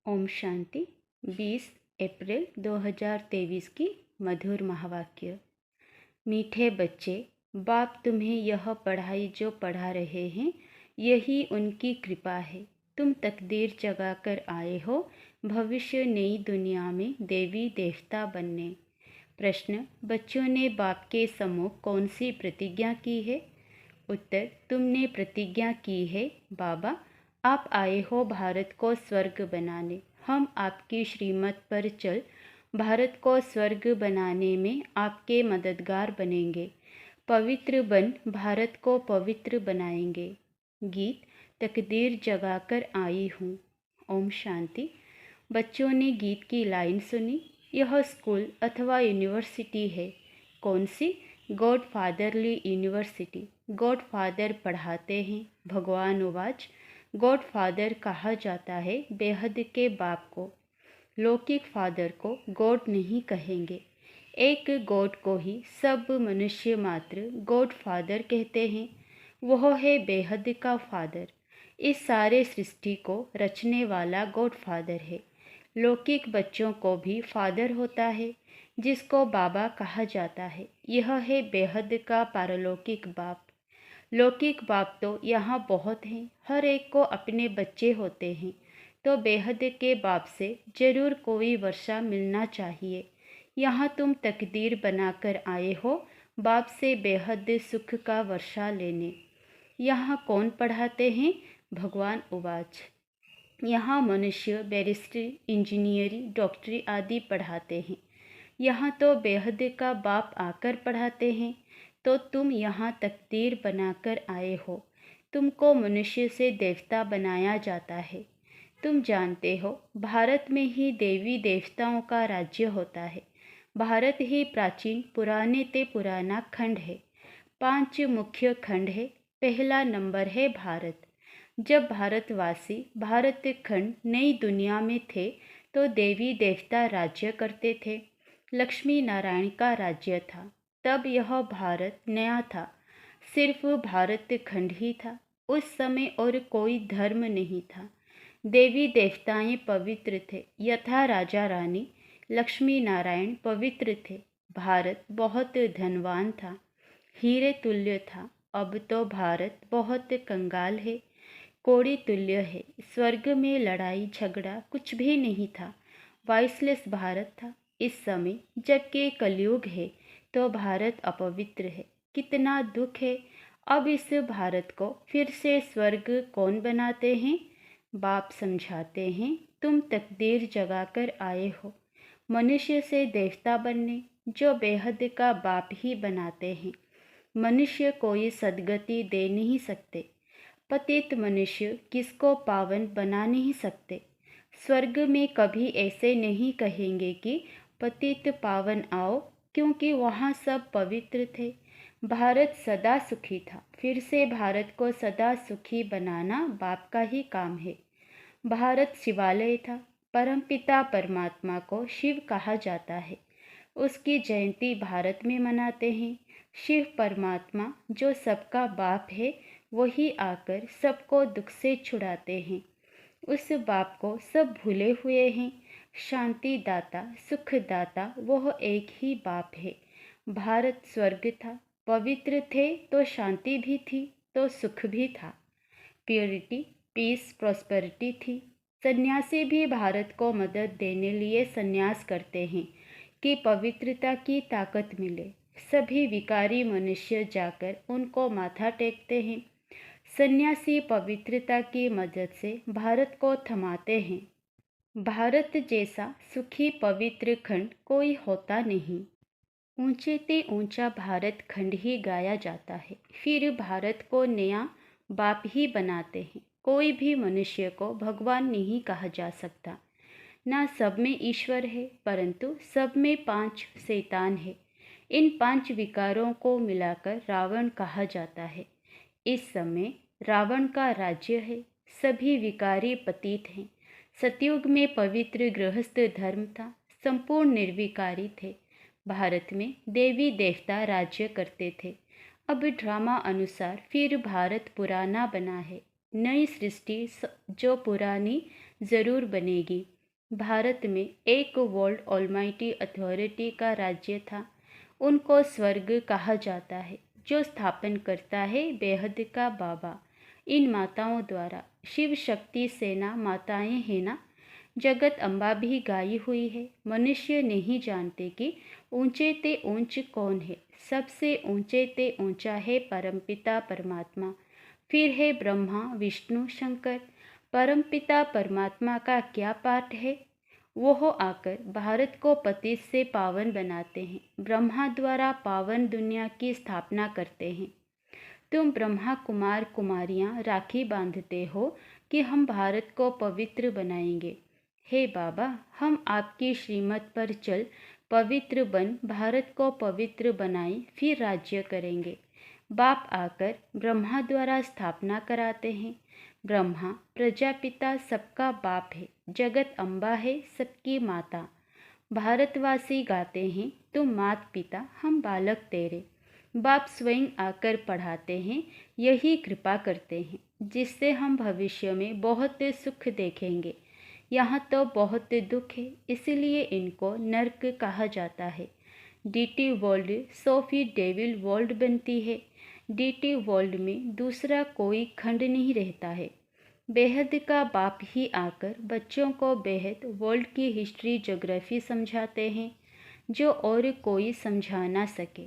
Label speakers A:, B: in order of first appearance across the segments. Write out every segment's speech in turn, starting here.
A: ओम शांति। 20 अप्रैल 2023 की मधुर महावाक्य। मीठे बच्चे, बाप तुम्हें यह पढ़ाई जो पढ़ा रहे हैं, यही उनकी कृपा है। तुम तकदीर जगाकर आए हो भविष्य नई दुनिया में देवी देवता बनने। प्रश्न, बच्चों ने बाप के सम्मुख कौन सी प्रतिज्ञा की है? उत्तर, तुमने प्रतिज्ञा की है, बाबा आप आए हो भारत को स्वर्ग बनाने। हम आपकी श्रीमत पर चल भारत को स्वर्ग बनाने में आपके मददगार बनेंगे। पवित्र बन भारत को पवित्र बनाएंगे। गीत, तकदीर जगाकर आई हूँ। ओम शांति। बच्चों ने गीत की लाइन सुनी। यह स्कूल अथवा यूनिवर्सिटी है। कौन सी? Godfatherly university. Godfather पढ़ाते हैं। भगवान उवाच, गॉड फादर कहा जाता है बेहद के बाप को। लौकिक फादर को गॉड नहीं कहेंगे। एक गॉड को ही सब मनुष्य मात्र गॉड फादर कहते हैं। वह है बेहद का फादर। इस सारे सृष्टि को रचने वाला गॉड फादर है। लौकिक बच्चों को भी फादर होता है जिसको बाबा कहा जाता है। यह है बेहद का पारलौकिक बाप। लौकिक बाप तो यहाँ बहुत हैं, हर एक को अपने बच्चे होते हैं, तो बेहद के बाप से जरूर कोई वर्षा मिलना चाहिए। यहाँ तुम तकदीर बनाकर आए हो बाप से बेहद सुख का वर्षा लेने। यहाँ कौन पढ़ाते हैं? भगवान उवाच, यहाँ मनुष्य बैरिस्ट्री, इंजीनियरिंग, डॉक्टरी आदि पढ़ाते हैं। यहाँ तो बेहद का बाप आकर पढ़ाते हैं। तो तुम यहाँ तकदीर बनाकर आए हो। तुमको मनुष्य से देवता बनाया जाता है। तुम जानते हो भारत में ही देवी देवताओं का राज्य होता है। भारत ही प्राचीन पुराने ते पुराना खंड है। 5 मुख्य खंड है। पहला नंबर है भारत। जब भारतवासी भारत खंड नई दुनिया में थे तो देवी देवता राज्य करते थे। लक्ष्मी नारायण का राज्य था। तब यह भारत नया था। सिर्फ भारत खंड ही था। उस समय और कोई धर्म नहीं था। देवी देवताएं पवित्र थे। यथा राजा रानी लक्ष्मी नारायण पवित्र थे। भारत बहुत धनवान था, हीरे तुल्य था। अब तो भारत बहुत कंगाल है, कोड़ी तुल्य है। स्वर्ग में लड़ाई झगड़ा कुछ भी नहीं था। वाइसलेस भारत था। इस समय जबकि कलयुग है तो भारत अपवित्र है। कितना दुख है। अब इस भारत को फिर से स्वर्ग कौन बनाते हैं? बाप समझाते हैं, तुम तकदीर जगाकर आए हो मनुष्य से देवता बनने, जो बेहद का बाप ही बनाते हैं। मनुष्य कोई सद्गति दे नहीं सकते। पतित मनुष्य किसको पावन बना नहीं सकते। स्वर्ग में कभी ऐसे नहीं कहेंगे कि पतित पावन आओ, क्योंकि वहाँ सब पवित्र थे। भारत सदा सुखी था। फिर से भारत को सदा सुखी बनाना बाप का ही काम है। भारत शिवालय था। परमपिता परमात्मा को शिव कहा जाता है। उसकी जयंती भारत में मनाते हैं। शिव परमात्मा जो सबका बाप है, वही आकर सबको दुख से छुड़ाते हैं। उस बाप को सब भूले हुए हैं। शांति दाता, सुख दाता वह एक ही बाप है। भारत स्वर्ग था। पवित्र थे तो शांति भी थी, तो सुख भी था। प्योरिटी, पीस, प्रॉस्पेरिटी थी। सन्यासी भी भारत को मदद देने लिए सन्यास करते हैं कि पवित्रता की ताकत मिले। सभी विकारी मनुष्य जाकर उनको माथा टेकते हैं। सन्यासी पवित्रता की मदद से भारत को थमाते हैं। भारत जैसा सुखी पवित्र खंड कोई होता नहीं। ऊंचे ते ऊंचा भारत खंड ही गाया जाता है। फिर भारत को नया बाप ही बनाते हैं। कोई भी मनुष्य को भगवान नहीं कहा जा सकता। ना सब में ईश्वर है, परंतु सब में 5 शैतान है। इन 5 विकारों को मिलाकर रावण कहा जाता है। इस समय रावण का राज्य है। सभी विकारी पतित हैं। सतयुग में पवित्र गृहस्थ धर्म था। संपूर्ण निर्विकारी थे। भारत में देवी देवता राज्य करते थे। अब ड्रामा अनुसार फिर भारत पुराना बना है। नई सृष्टि जो पुरानी ज़रूर बनेगी। भारत में एक वर्ल्ड ऑलमाइटी अथॉरिटी का राज्य था। उनको स्वर्ग कहा जाता है, जो स्थापन करता है बेहद का बाबा। इन माताओं द्वारा शिव शक्ति सेना माताएं हैं ना, जगत अम्बा भी गाई हुई है। मनुष्य नहीं जानते कि ऊंचे ते ऊंच कौन है। सबसे ऊंचे ते ऊंचा है परमपिता परमात्मा, फिर है ब्रह्मा विष्णु शंकर। परमपिता परमात्मा का क्या पाठ है? वो आकर भारत को पतित से पावन बनाते हैं। ब्रह्मा द्वारा पावन दुनिया की स्थापना करते हैं। तुम ब्रह्मा कुमार कुमारियां राखी बांधते हो कि हम भारत को पवित्र बनाएंगे। हे बाबा, हम आपकी श्रीमत पर चल पवित्र बन भारत को पवित्र बनाएं, फिर राज्य करेंगे। बाप आकर ब्रह्मा द्वारा स्थापना कराते हैं। ब्रह्मा प्रजापिता सबका बाप है, जगत अम्बा है सबकी माता। भारतवासी गाते हैं, तुम मात पिता हम बालक तेरे। बाप स्वयं आकर पढ़ाते हैं, यही कृपा करते हैं, जिससे हम भविष्य में बहुत सुख देखेंगे। यहाँ तो बहुत दुख है, इसलिए इनको नर्क कहा जाता है। डीटी वर्ल्ड सोफी डेविल वर्ल्ड बनती है। डीटी वर्ल्ड में दूसरा कोई खंड नहीं रहता है। बेहद का बाप ही आकर बच्चों को बेहद वर्ल्ड की हिस्ट्री ज्योग्राफी समझाते हैं, जो और कोई समझा ना सके।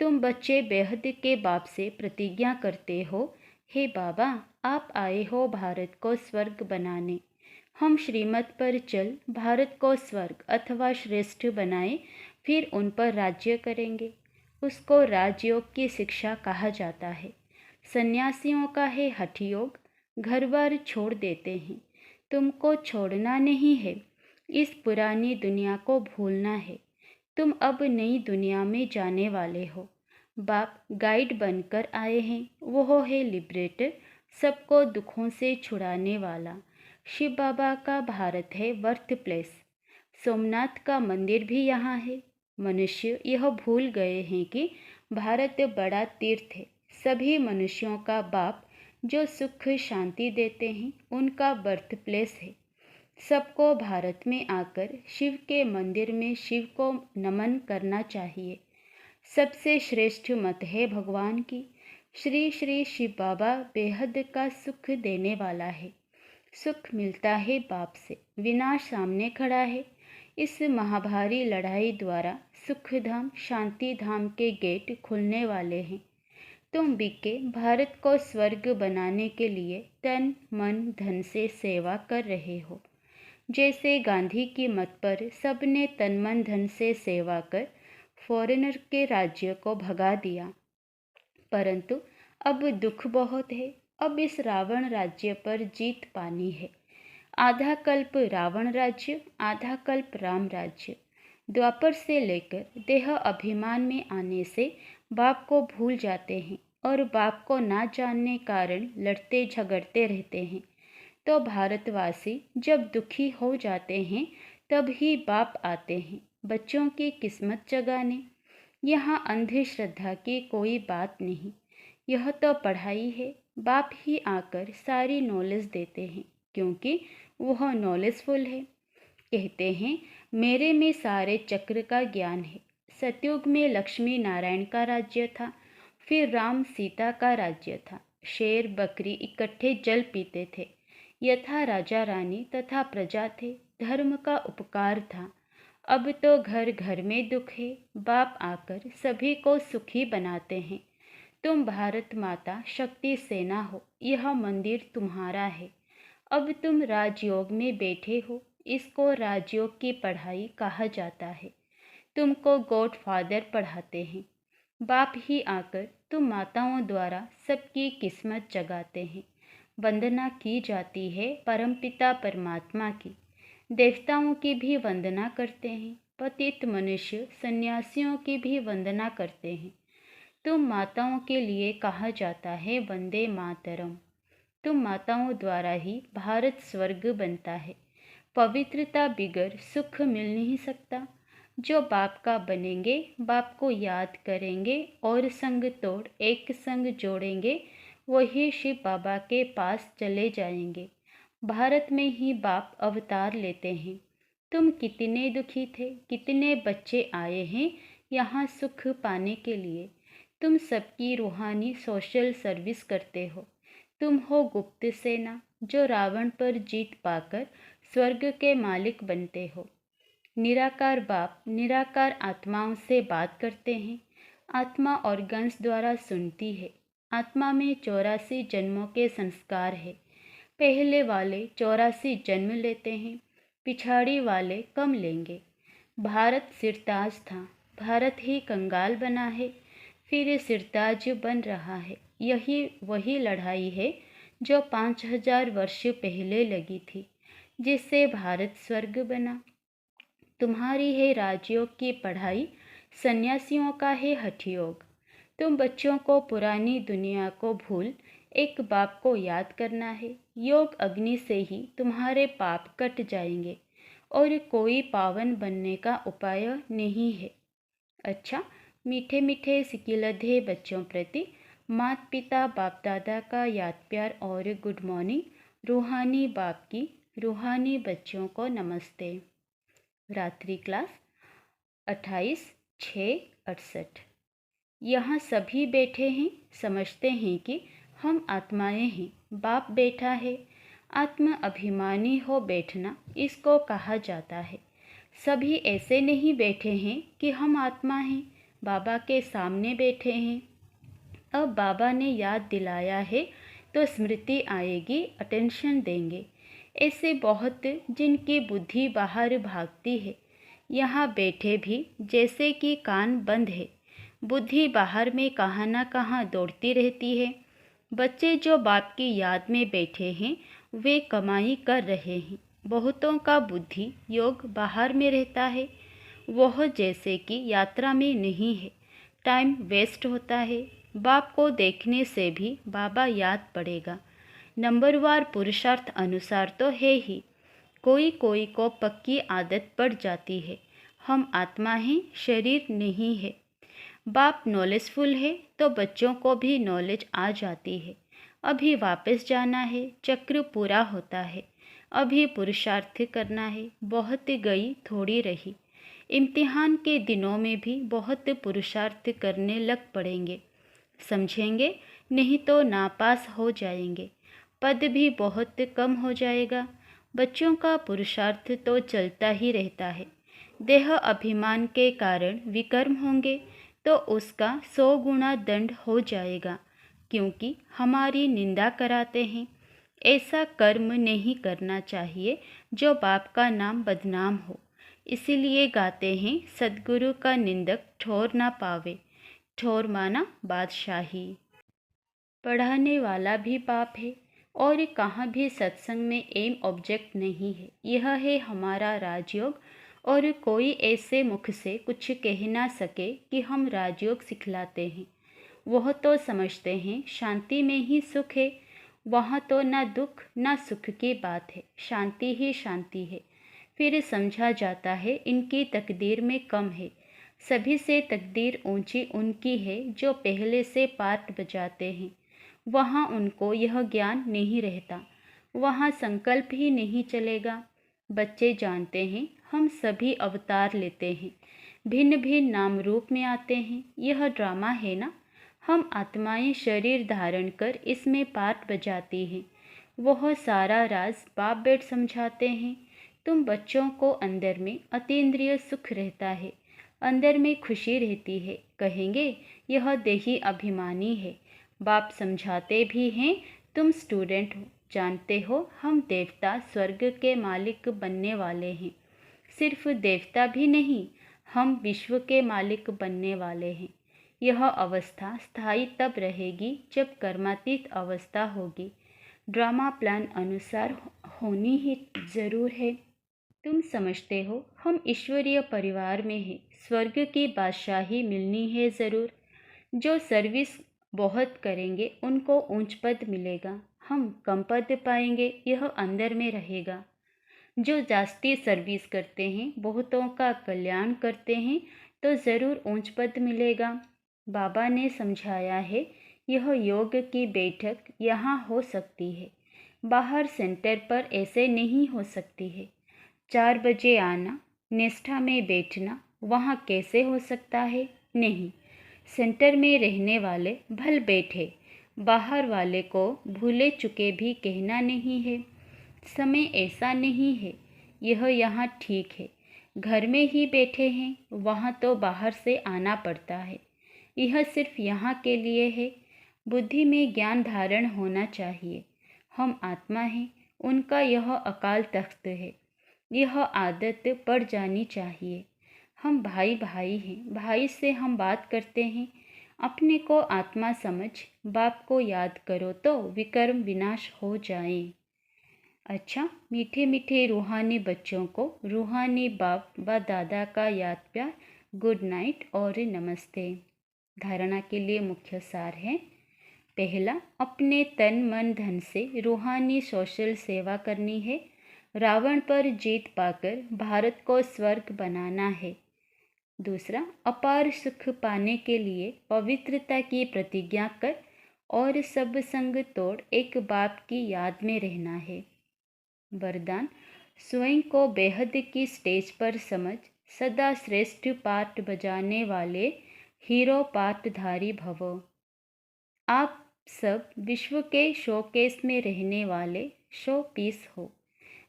A: तुम बच्चे बेहद के बाप से प्रतिज्ञा करते हो, हे बाबा, आप आए हो भारत को स्वर्ग बनाने। हम श्रीमत पर चल भारत को स्वर्ग अथवा श्रेष्ठ बनाए, फिर उन पर राज्य करेंगे। उसको राजयोग की शिक्षा कहा जाता है। सन्यासियों का है हठ योग, घर बार छोड़ देते हैं। तुमको छोड़ना नहीं है, इस पुरानी दुनिया को भूलना है। तुम अब नई दुनिया में जाने वाले हो। बाप गाइड बनकर आए हैं। वो है लिबरेटर, सबको दुखों से छुड़ाने वाला। शिव बाबा का भारत है बर्थ प्लेस। सोमनाथ का मंदिर भी यहाँ है। मनुष्य यह भूल गए हैं कि भारत बड़ा तीर्थ है। सभी मनुष्यों का बाप जो सुख शांति देते हैं, उनका बर्थ प्लेस है। सबको भारत में आकर शिव के मंदिर में शिव को नमन करना चाहिए। सबसे श्रेष्ठ मत है भगवान की। श्री श्री शिव बाबा बेहद का सुख देने वाला है। सुख मिलता है बाप से, विनाश सामने खड़ा है। इस महाभारी लड़ाई द्वारा सुख धाम शांति धाम के गेट खुलने वाले हैं। तुम बिके भारत को स्वर्ग बनाने के लिए तन मन धन से सेवा कर रहे हो। जैसे गांधी की मत पर सबने तन मन धन से सेवा कर फॉरेनर के राज्य को भगा दिया, परंतु अब दुख बहुत है। अब इस रावण राज्य पर जीत पानी है। आधा कल्प रावण राज्य, आधा कल्प राम राज्य। द्वापर से लेकर देह अभिमान में आने से बाप को भूल जाते हैं और बाप को ना जानने कारण लड़ते झगड़ते रहते हैं। तो भारतवासी जब दुखी हो जाते हैं, तब ही बाप आते हैं बच्चों की किस्मत जगाने। यहाँ अंधश्रद्धा की कोई बात नहीं, यह तो पढ़ाई है। बाप ही आकर सारी नॉलेज देते हैं, क्योंकि वह नॉलेजफुल है। कहते हैं, मेरे में सारे चक्र का ज्ञान है। सतयुग में लक्ष्मी नारायण का राज्य था, फिर राम सीता का राज्य था। शेर बकरी इकट्ठे जल पीते थे। यथा राजा रानी तथा प्रजा थे। धर्म का उपकार था। अब तो घर घर में दुख है। बाप आकर सभी को सुखी बनाते हैं। तुम भारत माता शक्ति सेना हो, यह मंदिर तुम्हारा है। अब तुम राजयोग में बैठे हो, इसको राजयोग की पढ़ाई कहा जाता है। तुमको गॉड फादर पढ़ाते हैं। बाप ही आकर तुम माताओं द्वारा सबकी किस्मत जगाते हैं। वंदना की जाती है परमपिता परमात्मा की। देवताओं की भी वंदना करते हैं। पतित मनुष्य सन्यासियों की भी वंदना करते हैं। तुम माताओं के लिए कहा जाता है वंदे मातरम। तुम माताओं द्वारा ही भारत स्वर्ग बनता है। पवित्रता बिगर सुख मिल नहीं सकता। जो बाप का बनेंगे, बाप को याद करेंगे और संग तोड़ एक संग जोड़ेंगे, वही शिव बाबा के पास चले जाएंगे। भारत में ही बाप अवतार लेते हैं। तुम कितने दुखी थे, कितने बच्चे आए हैं यहाँ सुख पाने के लिए। तुम सबकी रूहानी सोशल सर्विस करते हो। तुम हो गुप्त सेना जो रावण पर जीत पाकर स्वर्ग के मालिक बनते हो। निराकार बाप निराकार आत्माओं से बात करते हैं। आत्मा ऑर्गन्स द्वारा सुनती है। आत्मा में 84 जन्मों के संस्कार है। पहले वाले 84 जन्म लेते हैं, पिछाड़ी वाले कम लेंगे। भारत सिरताज था, भारत ही कंगाल बना है, फिर सिरताज बन रहा है। यही वही लड़ाई है जो 5000 वर्ष पहले लगी थी, जिससे भारत स्वर्ग बना। तुम्हारी है राजयोग की पढ़ाई, सन्यासियों का है हठयोग। तुम बच्चों को पुरानी दुनिया को भूल एक बाप को याद करना है। योग अग्नि से ही तुम्हारे पाप कट जाएंगे और कोई पावन बनने का उपाय नहीं है। अच्छा, मीठे मीठे सिकिलधे बच्चों प्रति माता पिता बाप दादा का याद प्यार और गुड मॉर्निंग। रूहानी बाप की रूहानी बच्चों को नमस्ते। रात्रि क्लास 28/6/68। यहाँ सभी बैठे हैं, समझते हैं कि हम आत्माएं हैं। बाप बैठा है। आत्म अभिमानी हो बैठना इसको कहा जाता है। सभी ऐसे नहीं बैठे हैं कि हम आत्मा हैं, बाबा के सामने बैठे हैं। अब बाबा ने याद दिलाया है तो स्मृति आएगी, अटेंशन देंगे। ऐसे बहुत जिनकी बुद्धि बाहर भागती है, यहाँ बैठे भी जैसे कि कान बंद है। बुद्धि बाहर में कहाँ ना कहाँ दौड़ती रहती है। बच्चे जो बाप की याद में बैठे हैं वे कमाई कर रहे हैं। बहुतों का बुद्धि योग बाहर में रहता है, वह जैसे कि यात्रा में नहीं है, टाइम वेस्ट होता है। बाप को देखने से भी बाबा याद पड़ेगा। नंबरवार पुरुषार्थ अनुसार तो है ही, कोई कोई को पक्की आदत पड़ जाती है। हम आत्मा हैं, शरीर नहीं है। बाप नॉलेजफुल है तो बच्चों को भी नॉलेज आ जाती है। अभी वापस जाना है, चक्र पूरा होता है। अभी पुरुषार्थ करना है, बहुत गई थोड़ी रही। इम्तिहान के दिनों में भी बहुत पुरुषार्थ करने लग पड़ेंगे, समझेंगे, नहीं तो नापास हो जाएंगे। पद भी बहुत कम हो जाएगा। बच्चों का पुरुषार्थ तो चलता ही रहता है। देह अभिमान के कारण विकर्म होंगे तो उसका 100 गुना दंड हो जाएगा, क्योंकि हमारी निंदा कराते हैं। ऐसा कर्म नहीं करना चाहिए जो बाप का नाम बदनाम हो। इसीलिए गाते हैं, सद्गुरु का निंदक ठोर ना पावे। ठोर माना बादशाही। पढ़ाने वाला भी बाप है और कहाँ भी सत्संग में एम ऑब्जेक्ट नहीं है। यह है हमारा राजयोग और कोई ऐसे मुख से कुछ कह ना सके कि हम राजयोग सिखलाते हैं। वह तो समझते हैं शांति में ही सुख है। वहाँ तो ना दुख ना सुख की बात है, शांति ही शांति है। फिर समझा जाता है इनकी तकदीर में कम है। सभी से तकदीर ऊंची उनकी है जो पहले से पार्ट बजाते हैं। वहाँ उनको यह ज्ञान नहीं रहता, वहाँ संकल्प ही नहीं चलेगा। बच्चे जानते हैं हम सभी अवतार लेते हैं, भिन्न भिन्न नाम रूप में आते हैं। यह ड्रामा है ना, हम आत्माएं शरीर धारण कर इसमें पार्ट बजाती हैं। वह सारा राज बाप बेट समझाते हैं। तुम बच्चों को अंदर में अतीन्द्रिय सुख रहता है, अंदर में खुशी रहती है। कहेंगे यह देही अभिमानी है। बाप समझाते भी हैं, तुम स्टूडेंट हो, जानते हो हम देवता स्वर्ग के मालिक बनने वाले हैं। सिर्फ देवता भी नहीं, हम विश्व के मालिक बनने वाले हैं। यह अवस्था स्थायी तब रहेगी जब कर्मातीत अवस्था होगी। ड्रामा प्लान अनुसार होनी ही जरूर है। तुम समझते हो हम ईश्वरीय परिवार में हैं, स्वर्ग की बादशाही मिलनी है ज़रूर। जो सर्विस बहुत करेंगे उनको ऊंच पद मिलेगा, हम कम पद पाएंगे, यह अंदर में रहेगा। जो जास्ती सर्विस करते हैं, बहुतों का कल्याण करते हैं, तो ज़रूर ऊंच पद मिलेगा। बाबा ने समझाया है यह योग की बैठक यहाँ हो सकती है। बाहर सेंटर पर ऐसे नहीं हो सकती है। 4 बजे आना, निष्ठा में बैठना वहाँ कैसे हो सकता है? नहीं। सेंटर में रहने वाले भल बैठे, बाहर वाले को भूले चुके भी कहना नहीं है। समय ऐसा नहीं है, यह यहाँ ठीक है। घर में ही बैठे हैं, वहाँ तो बाहर से आना पड़ता है। यह सिर्फ यहाँ के लिए है। बुद्धि में ज्ञान धारण होना चाहिए। हम आत्मा हैं, उनका यह अकाल तख्त है। यह आदत पड़ जानी चाहिए। हम भाई भाई हैं, भाई से हम बात करते हैं। अपने को आत्मा समझ बाप को याद करो तो विकर्म विनाश हो जाए। अच्छा, मीठे मीठे रूहानी बच्चों को रूहानी बाप व दादा का याद प्यार, गुड नाइट और नमस्ते। धारणा के लिए मुख्य सार है। पहला, अपने तन मन धन से रूहानी सोशल सेवा करनी है। रावण पर जीत पाकर भारत को स्वर्ग बनाना है। दूसरा, अपार सुख पाने के लिए पवित्रता की प्रतिज्ञा कर और सब संग तोड़ एक बाप की याद में रहना है। वरदान, स्वयं को बेहद की स्टेज पर समझ सदा श्रेष्ठ पाठ बजाने वाले हीरो पाठधारी भवो। आप सब विश्व के शोकेस में रहने वाले शो पीस हो।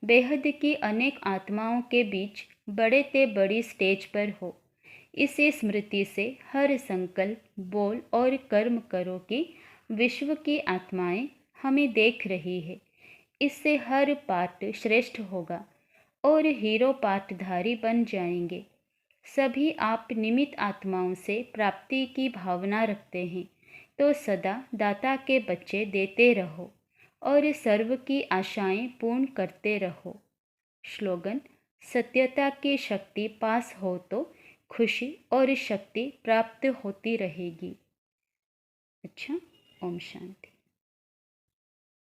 A: बेहद की अनेक आत्माओं के बीच बड़े ते बड़ी स्टेज पर हो। इसी स्मृति से हर संकल्प, बोल और कर्म करो कि विश्व की आत्माएं हमें देख रही है। इससे हर पाठ श्रेष्ठ होगा और हीरो पाठधारी बन जाएंगे। सभी आप निमित्त आत्माओं से प्राप्ति की भावना रखते हैं, तो सदा दाता के बच्चे देते रहो और सर्व की आशाएं पूर्ण करते रहो। स्लोगन, सत्यता की शक्ति पास हो तो खुशी और शक्ति प्राप्त होती रहेगी। अच्छा, ओम शांति।